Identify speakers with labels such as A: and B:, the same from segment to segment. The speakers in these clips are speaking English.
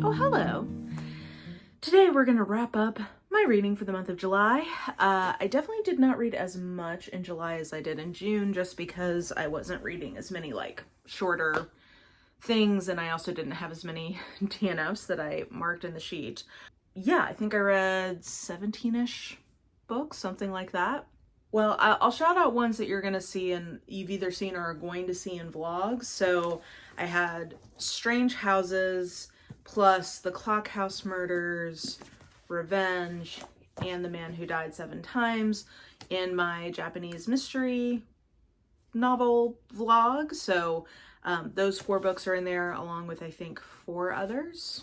A: Oh, hello. Today we're going to wrap up my reading for the month of July. I definitely did not read as much in July as I did in June, just because I wasn't reading as many shorter things, and I also didn't have as many DNFs that I marked in the sheet. Yeah, I think I read 17-ish books, something like that. Well, I'll shout out ones that you're going to see and you've either seen or are going to see in vlogs. So I had Strange Houses, plus The Clock House Murders, Revenge, and The Man Who Died 7 Times in my Japanese mystery novel vlog. So those 4 books are in there, along with I think 4 others.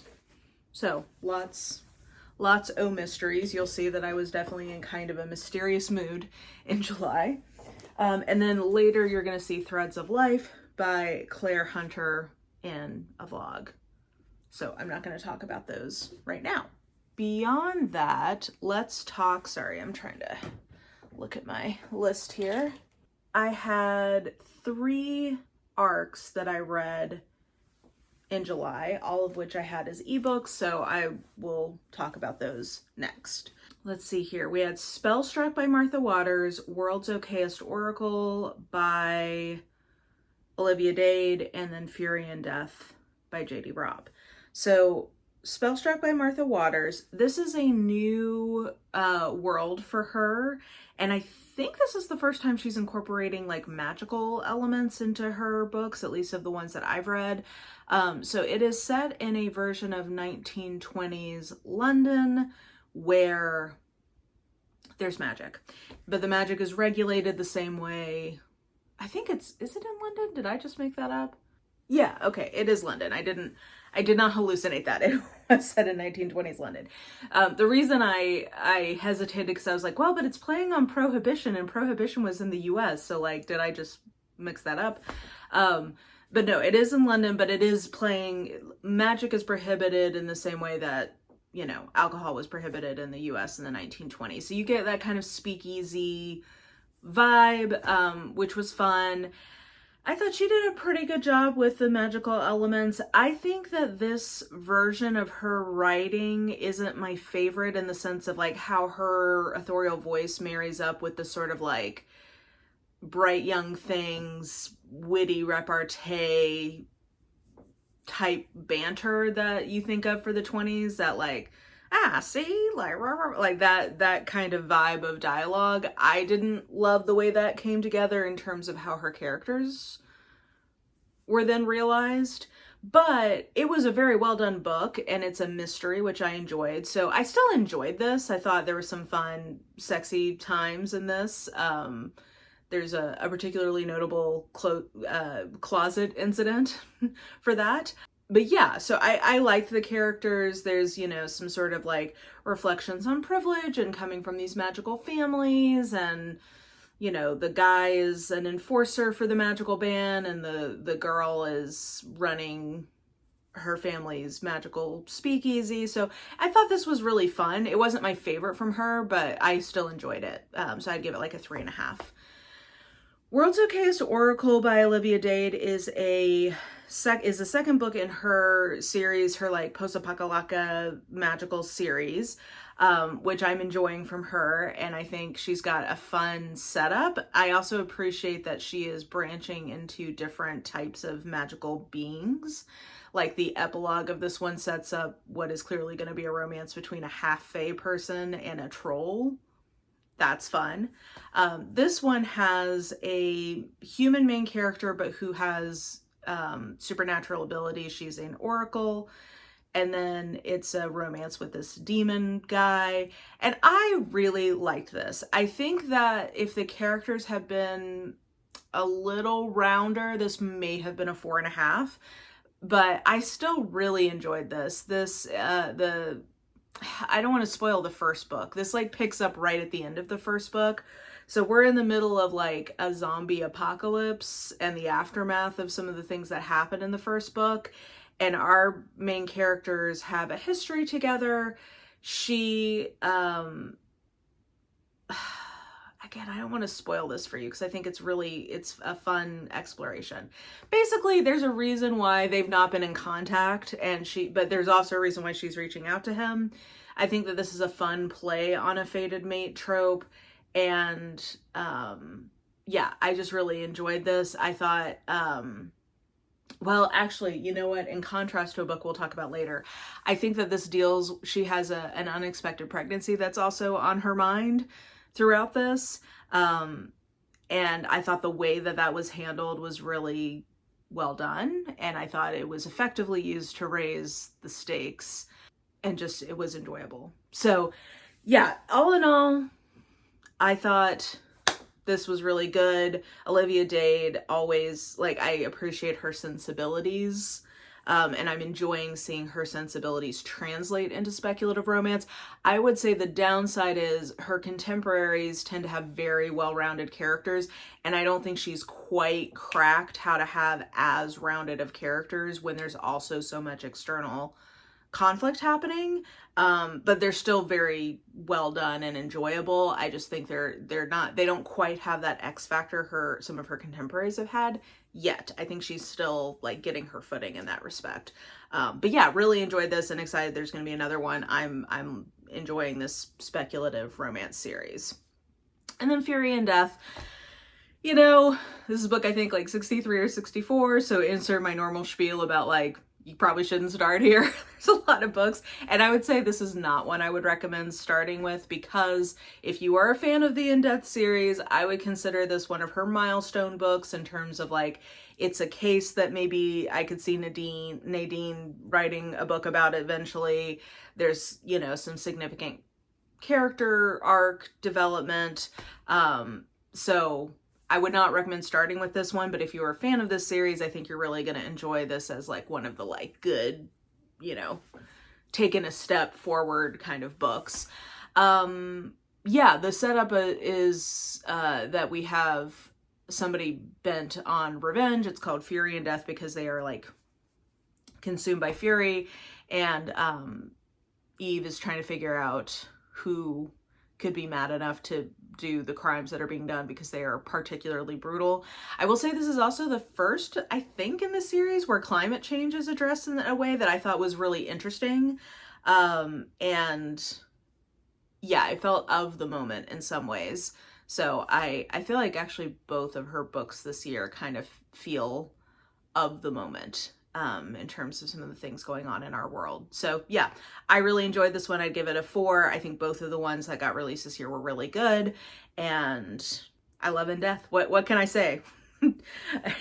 A: So lots of mysteries. You'll see that I was definitely in kind of a mysterious mood in July. And then later you're going to see Threads of Life by Claire Hunter in a vlog. So I'm not going to talk about those right now. Beyond that, let's talk, sorry, I'm trying to look at my list here. I had 3 arcs that I read in July, all of which I had as ebooks, so I will talk about those next. Let's see here. We had Spellstruck by Martha Waters, World's Okayest Oracle by Olivia Dade, and then Fury and Death by J.D. Robb. So Spellstruck by Martha Waters, this is a new world for her, and I think this is the first time she's incorporating magical elements into her books, at least of the ones that I've read. So it is set in a version of 1920s London where there's magic, but the magic is regulated the same way. I think is it in London? Did I just make that up? Yeah, okay, it is London. I did not hallucinate that. It was set in 1920s London. The reason I hesitated because I was like, well, but it's playing on Prohibition, and Prohibition was in the US, so did I just mix that up? But no, it is in London, but it is playing, magic is prohibited in the same way that, alcohol was prohibited in the US in the 1920s. So you get that kind of speakeasy vibe, which was fun. I thought she did a pretty good job with the magical elements. I think that this version of her writing isn't my favorite in the sense of how her ethereal voice marries up with the sort of bright young things, witty repartee type banter that you think of for the 20s, that see, that kind of vibe of dialogue. I didn't love the way that came together in terms of how her characters were then realized, but it was a very well done book, and it's a mystery, which I enjoyed. So I still enjoyed this. I thought there was some fun, sexy times in this. There's a particularly notable closet incident for that. But yeah, so I liked the characters. There's, some sort of reflections on privilege and coming from these magical families, and, the guy is an enforcer for the magical ban, and the girl is running her family's magical speakeasy. So I thought this was really fun. It wasn't my favorite from her, but I still enjoyed it. So I'd give it a 3.5. World's Okayest Oracle by Olivia Dade is the second book in her series, her post-apocalyptic magical series, which I'm enjoying from her, and I think she's got a fun setup. I also appreciate that she is branching into different types of magical beings. The epilogue of this one sets up what is clearly going to be a romance between a half-fae person and a troll. That's fun. This one has a human main character, but who has supernatural abilities. She's an oracle, and then it's a romance with this demon guy, and I really liked this. I think that if the characters had been a little rounder, this may have been a 4.5, but I still really enjoyed this. I don't want to spoil the first book. This picks up right at the end of the first book. So we're in the middle of a zombie apocalypse and the aftermath of some of the things that happened in the first book. And our main characters have a history together. She again, I don't want to spoil this for you because I think it's a fun exploration. Basically, there's a reason why they've not been in contact, but there's also a reason why she's reaching out to him. I think that this is a fun play on a fated mate trope, and yeah, I just really enjoyed this. I thought, well, actually, you know what? In contrast to a book we'll talk about later, I think that she has an unexpected pregnancy that's also on her mind throughout this. And I thought the way that was handled was really well done. And I thought it was effectively used to raise the stakes, and just, it was enjoyable. So yeah, all in all, I thought this was really good. Olivia Dade, always, like, I appreciate her sensibilities. And I'm enjoying seeing her sensibilities translate into speculative romance. I would say the downside is her contemporaries tend to have very well-rounded characters, and I don't think she's quite cracked how to have as rounded of characters when there's also so much external conflict happening. But they're still very well done and enjoyable. I just think they don't quite have that X factor some of her contemporaries have had yet. I think she's still like getting her footing in that respect. But yeah, really enjoyed this and excited there's going to be another one. I'm enjoying this speculative romance series. And then Fury and Death. You know, this is a book I think like 63 or 64, so insert my normal spiel about like, you probably shouldn't start here. There's a lot of books. And I would say this is not one I would recommend starting with, because if you are a fan of the In Death series, I would consider this one of her milestone books in terms of like, it's a case that maybe I could see Nadine writing a book about eventually. There's, you know, some significant character arc development. So I would not recommend starting with this one, but if you're a fan of this series, I think you're really going to enjoy this as like one of the like good, you know, taking a step forward kind of books. Yeah, the setup is that we have somebody bent on revenge. It's called Fury and Death because they are like consumed by fury, and Eve is trying to figure out who could be mad enough to do the crimes that are being done because they are particularly brutal. I will say this is also the first, I think, in the series where climate change is addressed in a way that I thought was really interesting. And yeah, I felt of the moment in some ways. So I feel like actually both of her books this year kind of feel of the moment. In terms of some of the things going on in our world. So yeah, I really enjoyed this one. I'd give it a 4. I think both of the ones that got released this year were really good, and I love In Death. What can I say?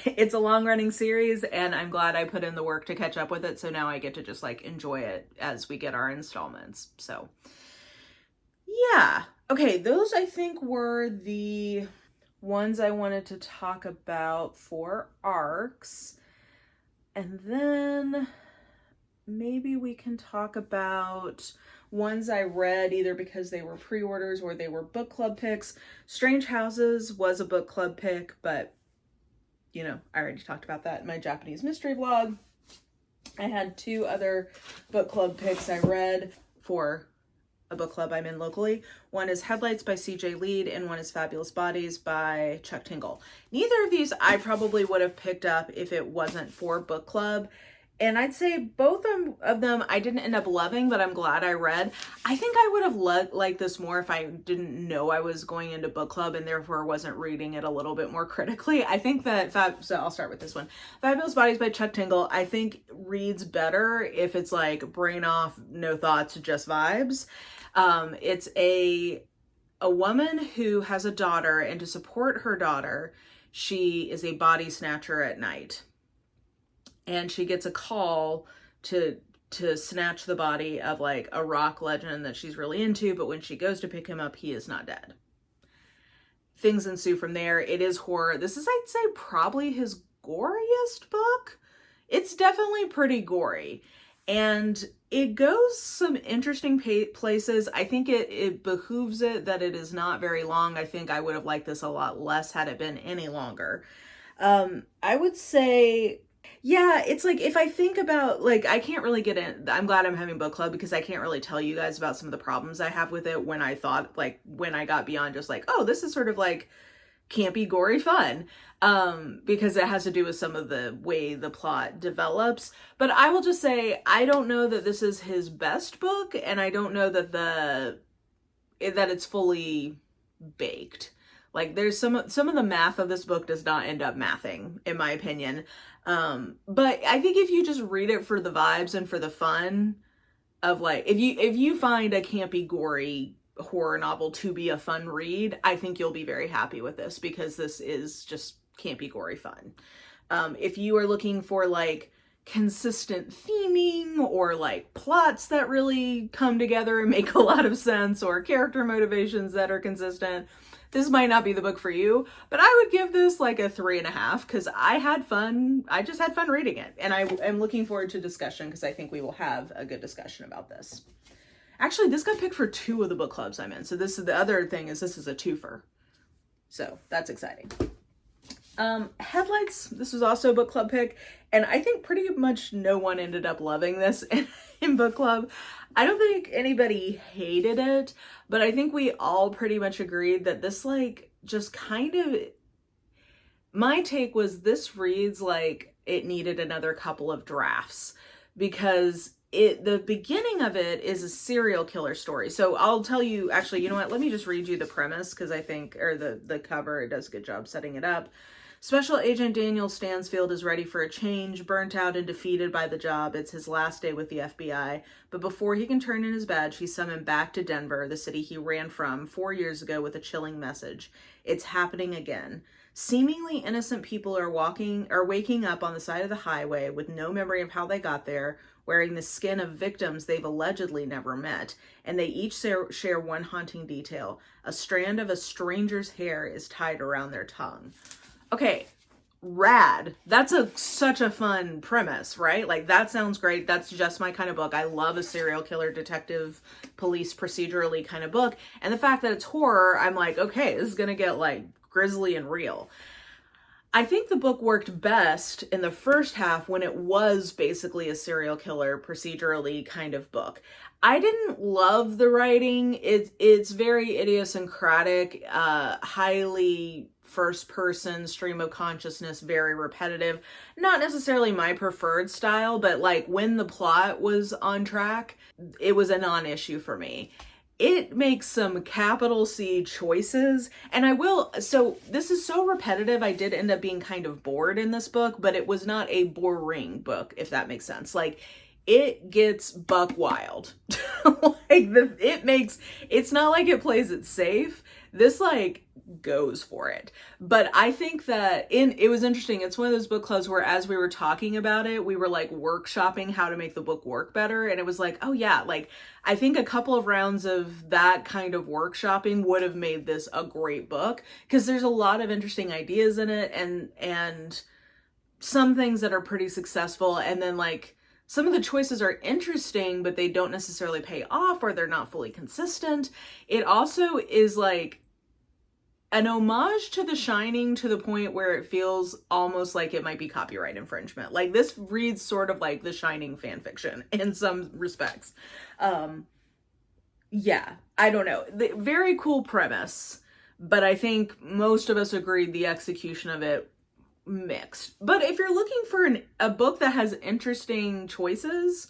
A: It's a long running series, and I'm glad I put in the work to catch up with it. So now I get to just like enjoy it as we get our installments. So yeah. Okay. Those I think were the ones I wanted to talk about for arcs. And then maybe we can talk about ones I read either because they were pre-orders or they were book club picks. Strange Houses was a book club pick, but you know, I already talked about that in my Japanese mystery vlog. I had 2 other book club picks I read for a book club I'm in locally. One is Headlights by CJ Lead, and one is Fabulous Bodies by Chuck Tingle. Neither of these I probably would have picked up if it wasn't for book club. And I'd say both of them I didn't end up loving, but I'm glad I read. I think I would have liked this more if I didn't know I was going into book club and therefore wasn't reading it a little bit more critically. I think that, so I'll start with this one. Fabulous Bodies by Chuck Tingle, I think reads better if it's like brain off, no thoughts, just vibes. It's a woman who has a daughter, and to support her daughter, she is a body snatcher at night. And she gets a call to snatch the body of like a rock legend that she's really into, but when she goes to pick him up, he is not dead. Things ensue from there. It is horror. This is, I'd say, probably his goriest book. It's definitely pretty gory. And it goes some interesting places. I think it behooves it that it is not very long. I think I would have liked this a lot less had it been any longer. I would say Yeah, it's like if I think about like I can't really get in. I'm glad I'm having book club because I can't really tell you guys about some of the problems I have with it when I thought like when I got beyond just like, oh, this is sort of like campy, gory fun. Because it has to do with some of the way the plot develops. But I will just say I don't know that this is his best book, and I don't know that that it's fully baked. Like there's some of the math of this book does not end up mathing, in my opinion. But I think if you just read it for the vibes and for the fun of like if you find a campy, gory horror novel to be a fun read, I think you'll be very happy with this because this is just campy, gory fun. If you are looking for like consistent theming or like plots that really come together and make a lot of sense or character motivations that are consistent, this might not be the book for you, but I would give this like a 3.5 because I had fun. I just had fun reading it, and I am looking forward to discussion because I think we will have a good discussion about this. Actually, this got picked for 2 of the book clubs I'm in, so this is the other thing is this is a twofer, so that's exciting. Headlights, this was also a book club pick, and I think pretty much no one ended up loving this in book club. I don't think anybody hated it, but I think we all pretty much agreed that this like just kind of, my take was this reads like it needed another couple of drafts because the beginning of it is a serial killer story. So I'll tell you, actually, you know what, let me just read you the premise because I think, or the cover, it does a good job setting it up. Special Agent Daniel Stansfield is ready for a change, burnt out and defeated by the job. It's his last day with the FBI. But before he can turn in his badge, he's summoned back to Denver, the city he ran from 4 years ago, with a chilling message. It's happening again. Seemingly innocent people are waking up on the side of the highway with no memory of how they got there, wearing the skin of victims they've allegedly never met, and they each share one haunting detail. A strand of a stranger's hair is tied around their tongue. Okay, rad. That's such a fun premise, right? Like that sounds great. That's just my kind of book. I love a serial killer detective police procedurally kind of book. And the fact that it's horror, I'm like, okay, this is going to get like grisly and real. I think the book worked best in the first half when it was basically a serial killer procedurally kind of book. I didn't love the writing. It's very idiosyncratic, highly first person stream of consciousness, very repetitive. Not necessarily my preferred style, but like when the plot was on track, it was a non-issue for me. It makes some capital C choices, and so this is so repetitive, I did end up being kind of bored in this book, but it was not a boring book, if that makes sense. Like, it gets buck wild. It's not like it plays it safe. This like goes for it. But I think that it was interesting. It's one of those book clubs where as we were talking about it, we were like workshopping how to make the book work better. And it was like, oh yeah, like I think a couple of rounds of that kind of workshopping would have made this a great book because there's a lot of interesting ideas in it and some things that are pretty successful, and then like some of the choices are interesting, but they don't necessarily pay off or they're not fully consistent. It also is like an homage to The Shining to the point where it feels almost like it might be copyright infringement. Like this reads sort of like The Shining fan fiction in some respects. Yeah, I don't know. Very cool premise, but I think most of us agreed the execution of it mixed. But if you're looking for a book that has interesting choices,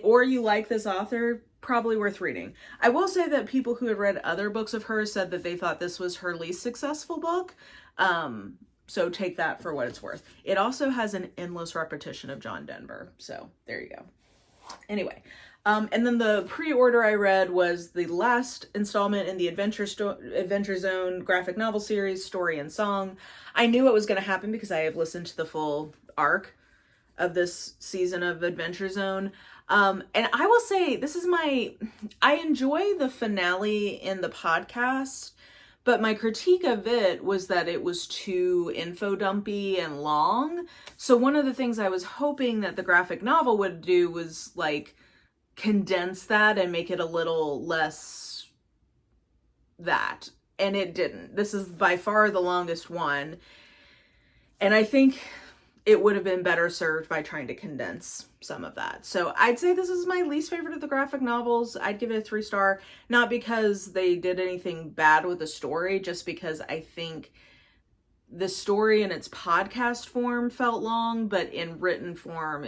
A: or you like this author, probably worth reading. I will say that people who had read other books of hers said that they thought this was her least successful book. So take that for what it's worth. It also has an endless repetition of John Denver. So there you go. Anyway, and then the pre-order I read was the last installment in the Adventure Zone graphic novel series, Story and Song. I knew what was going to happen because I have listened to the full arc of this season of Adventure Zone. And I will say, I enjoy the finale in the podcast, but my critique of it was that it was too info dumpy and long. So one of the things I was hoping that the graphic novel would do was like condense that and make it a little less that. And it didn't. This is by far the longest one. And I think it would have been better served by trying to condense some of that. So I'd say this is my least favorite of the graphic novels. I'd give it a 3-star, not because they did anything bad with the story, just because I think the story in its podcast form felt long, but in written form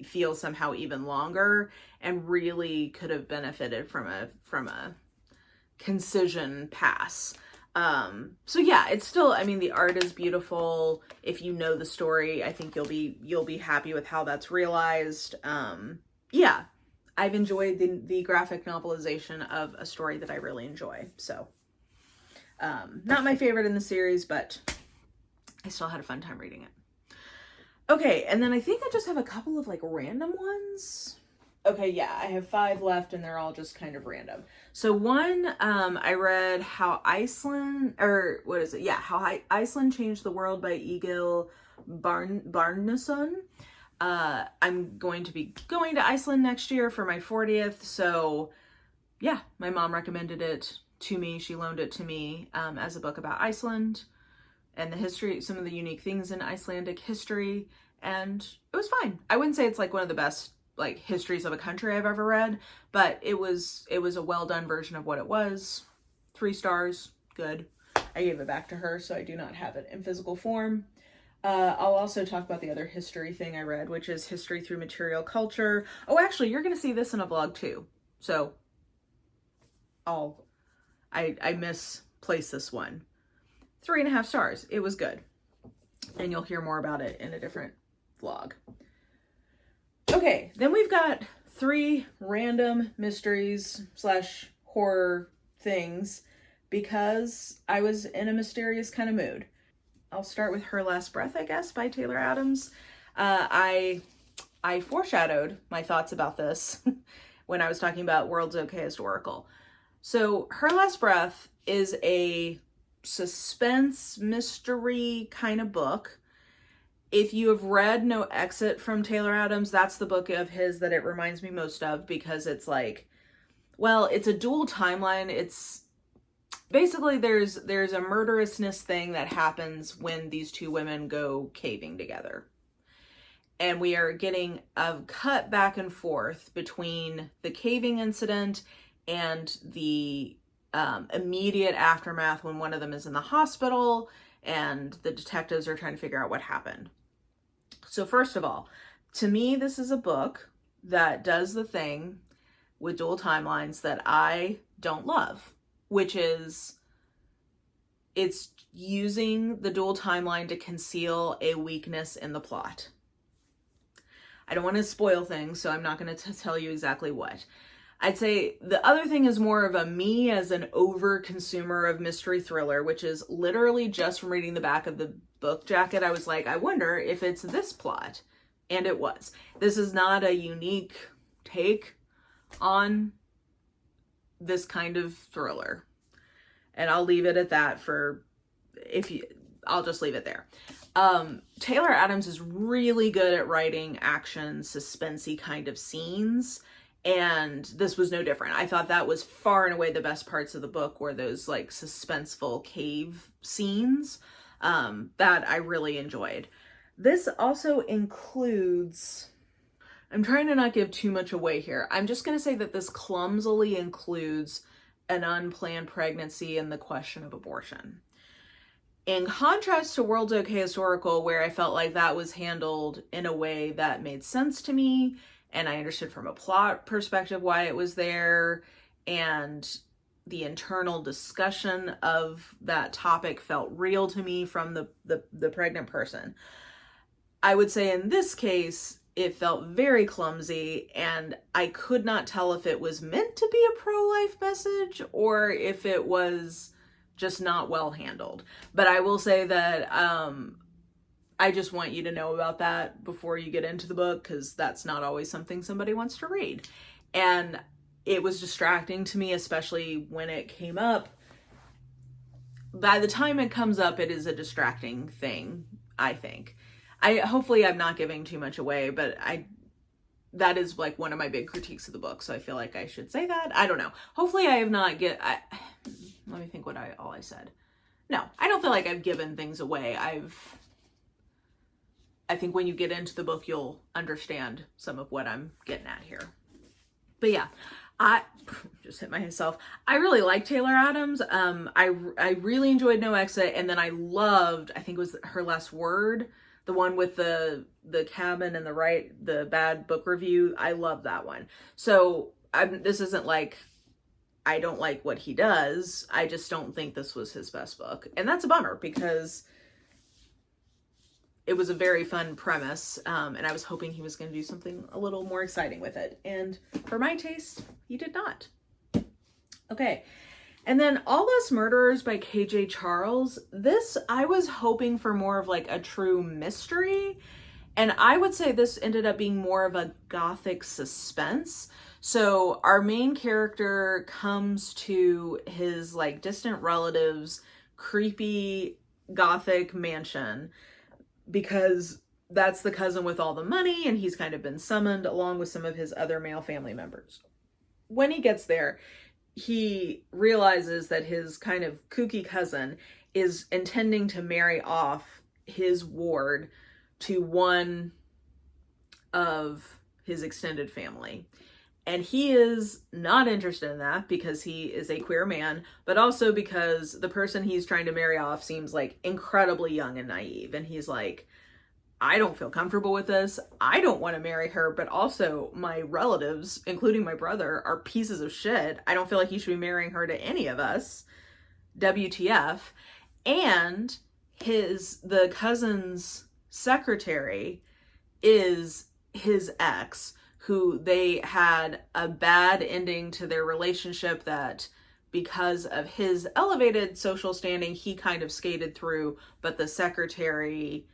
A: feels somehow even longer, and really could have benefited from a concision pass. So yeah, it's still, I mean, the art is beautiful. If you know the story, I think you'll be happy with how that's realized. Yeah, I've enjoyed the graphic novelization of a story that I really enjoy. So, not my favorite in the series, but I still had a fun time reading it. Okay, and then I think I just have a couple of like random ones. Okay, yeah, I have 5 left and they're all just kind of random. So one, I read How Iceland, or what is it? Yeah, How Iceland Changed the World by Egil Barnason. I'm going to be going to Iceland next year for my 40th. So yeah, my mom recommended it to me. She loaned it to me as a book about Iceland and the history, some of the unique things in Icelandic history. And it was fine. I wouldn't say it's like one of the best like histories of a country I've ever read, but it was a well done version of what it was. 3 stars, good. I gave it back to her, so I do not have it in physical form. I'll also talk about the other history thing I read, which is History Through Material Culture. Oh, actually, you're going to see this in a vlog too. So I misplaced this one. 3.5 stars. It was good. And you'll hear more about it in a different vlog. Okay, then we've got 3 random mysteries / horror things because I was in a mysterious kind of mood. I'll start with Her Last Breath, I guess, by Taylor Adams. I foreshadowed my thoughts about this when I was talking about World's Okayest Oracle. So Her Last Breath is a suspense mystery kind of book. If you have read No Exit from Taylor Adams, that's the book of his that it reminds me most of, because it's like, well, it's a dual timeline. It's basically there's a murderousness thing that happens when these 2 women go caving together. And we are getting a cut back and forth between the caving incident and the immediate aftermath when one of them is in the hospital and the detectives are trying to figure out what happened. So first of all, to me, this is a book that does the thing with dual timelines that I don't love, which is it's using the dual timeline to conceal a weakness in the plot. I don't want to spoil things, so I'm not going to tell you exactly what. I'd say the other thing is more of a me as an over consumer of mystery thriller, which is literally just from reading the back of the book jacket, I was like, I wonder if it's this plot. And it was. This is not a unique take on this kind of thriller. And I'll leave it at that I'll just leave it there. Taylor Adams is really good at writing action, suspensey kind of scenes. And this was no different. I thought that was far and away the best parts of the book were those like suspenseful cave scenes that I really enjoyed. This also includes, I'm trying to not give too much away here. I'm just going to say that this clumsily includes an unplanned pregnancy and the question of abortion. In contrast to World's Okayest Oracle, where I felt like that was handled in a way that made sense to me, and I understood from a plot perspective why it was there, and the internal discussion of that topic felt real to me from the pregnant person. I would say in this case, it felt very clumsy, and I could not tell if it was meant to be a pro-life message or if it was just not well handled. But I will say that I just want you to know about that before you get into the book, because that's not always something somebody wants to read. And it was distracting to me, especially when it came up. By the time it comes up, it is a distracting thing, I think. Hopefully I'm not giving too much away, but that is like one of my big critiques of the book, so I feel like I should say that. I don't know. Hopefully I have not let me think what I said. No, I don't feel like I've given things away. I think when you get into the book, you'll understand some of what I'm getting at here. But yeah, I just hit myself. I really like Taylor Adams. I really enjoyed No Exit, and then I loved, I think it was Her Last Word, the one with the cabin and the bad book review. I love that one. So this isn't like I don't like what he does. I just don't think this was his best book, and that's a bummer because it was a very fun premise, and I was hoping he was going to do something a little more exciting with it. And for my taste, he did not. Okay. And then All Us Murderers by KJ Charles. This, I was hoping for more of like a true mystery. And I would say this ended up being more of a gothic suspense. So our main character comes to his like distant relatives' creepy gothic mansion because that's the cousin with all the money, and he's kind of been summoned along with some of his other male family members. When he gets there, he realizes that his kind of kooky cousin is intending to marry off his ward to one of his extended family. And he is not interested in that because he is a queer man, but also because the person he's trying to marry off seems like incredibly young and naive. And he's like, I don't feel comfortable with this. I don't want to marry her, but also my relatives, including my brother, are pieces of shit. I don't feel like you should be marrying her to any of us. WTF. And the cousin's secretary is his ex, who they had a bad ending to their relationship that because of his elevated social standing, he kind of skated through, but the secretary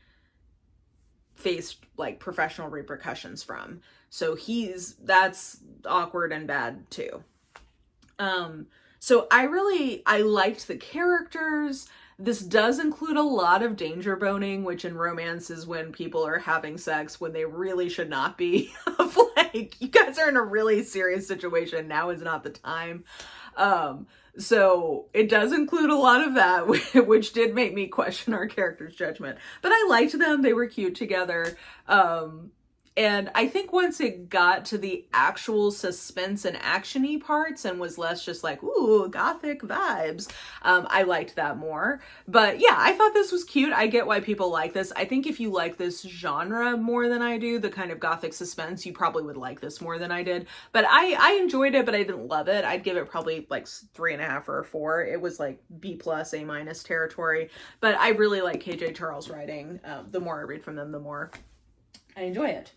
A: faced like professional repercussions from. So that's awkward and bad too. So I liked the characters. This does include a lot of danger boning, which in romance is when people are having sex when they really should not be. Of like, you guys are in a really serious situation. Now is not the time. So it does include a lot of that, which did make me question our characters' judgment. But I liked them. They were cute together. And I think once it got to the actual suspense and action-y parts and was less just like, ooh, gothic vibes, I liked that more. But yeah, I thought this was cute. I get why people like this. I think if you like this genre more than I do, the kind of gothic suspense, you probably would like this more than I did. But I enjoyed it, but I didn't love it. I'd give it probably like 3.5 or a 4. It was like B+, A- territory. But I really like KJ Charles writing. The more I read from them, the more I enjoy it.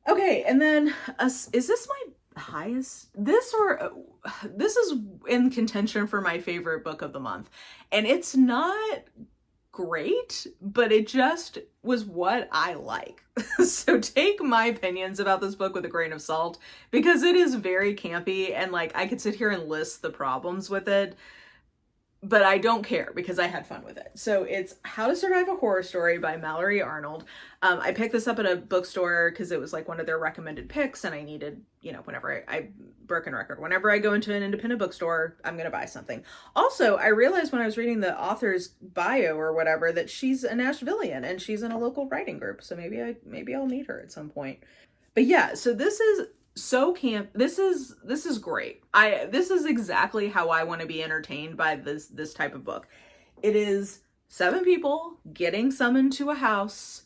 A: Okay, and then is this my highest? This is in contention for my favorite book of the month. And it's not great, but it just was what I like. So take my opinions about this book with a grain of salt, because it is very campy and like I could sit here and list the problems with it. But I don't care because I had fun with it. So it's How to Survive a Horror Story by Mallory Arnold. I picked this up at a bookstore because it was like one of their recommended picks, and I needed, whenever I broken record, whenever I go into an independent bookstore, I'm going to buy something. Also, I realized when I was reading the author's bio or whatever that she's a Nashvilleian and she's in a local writing group. So maybe I'll meet her at some point. But yeah, so this is so camp. This is great. This is exactly how I want to be entertained by this type of book. It is 7 people getting summoned to a house,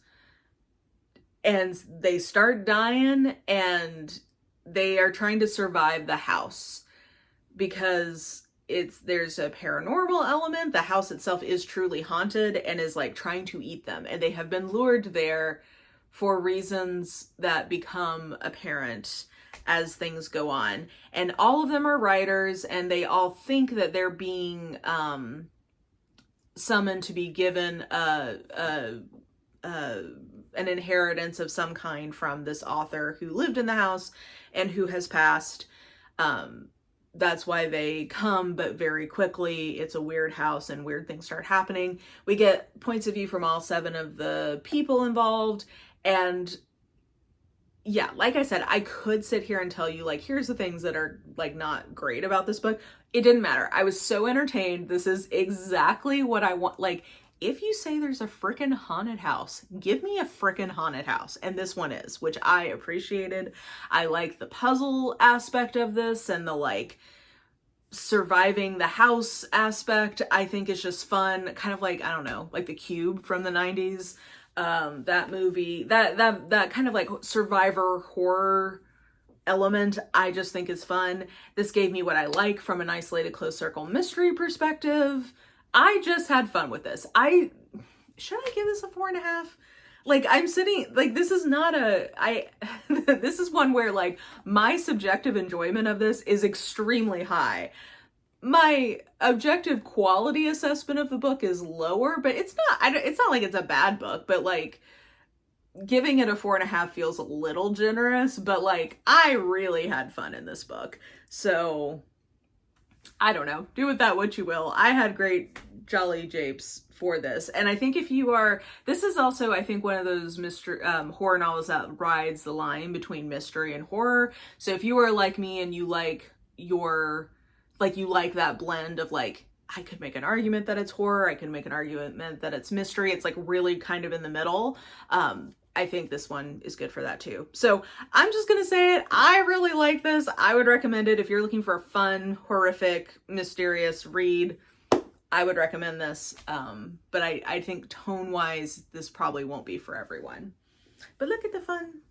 A: and they start dying, and they are trying to survive the house because there's a paranormal element. The house itself is truly haunted and is like trying to eat them, and they have been lured there for reasons that become apparent as things go on. And all of them are writers, and they all think that they're being summoned to be given an inheritance of some kind from this author who lived in the house and who has passed. That's why they come, but very quickly it's a weird house and weird things start happening. We get points of view from all 7 of the people involved. And yeah, like I said, I could sit here and tell you, like, here's the things that are, like, not great about this book. It didn't matter. I was so entertained. This is exactly what I want. Like, if you say there's a frickin' haunted house, give me a frickin' haunted house. And this one is, which I appreciated. I like the puzzle aspect of this and the like surviving the house aspect. I think is just fun. Kind of like, I don't know, like The Cube from the 90s. That movie, that kind of like survivor horror element, I just think is fun. This gave me what I like from an isolated closed circle mystery perspective. I just had fun with this. Should I give this a 4.5? Like, I'm sitting, like, this is not this is one where, like, my subjective enjoyment of this is extremely high. My objective quality assessment of the book is lower, but it's not like it's a bad book, but, like, giving it a 4.5 feels a little generous, but, like, I really had fun in this book. So, I don't know. Do with that what you will. I had great jolly japes for this. And I think this is also, I think, one of those horror novels that rides the line between mystery and horror. So if you are like me and you like you like that blend of, like, I could make an argument that it's horror, I can make an argument that it's mystery, it's like really kind of in the middle. I think this one is good for that too. So I'm just gonna say it. I really like this. I would recommend it if you're looking for a fun, horrific, mysterious read. I would recommend this. But I think tone-wise, this probably won't be for everyone. But look at the fun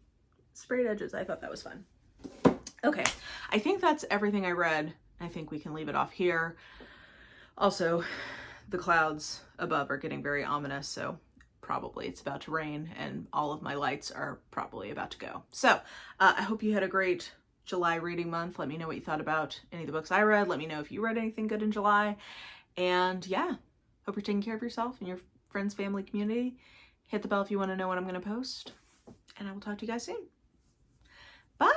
A: sprayed edges. I thought that was fun. Okay, I think that's everything I read. I think we can leave it off here. Also, the clouds above are getting very ominous, so probably it's about to rain and all of my lights are probably about to go. So I hope you had a great July reading month. Let me know what you thought about any of the books I read. Let me know if you read anything good in July. And yeah, hope you're taking care of yourself and your friends, family, community. Hit the bell if you want to know when I'm going to post. And I will talk to you guys soon. Bye!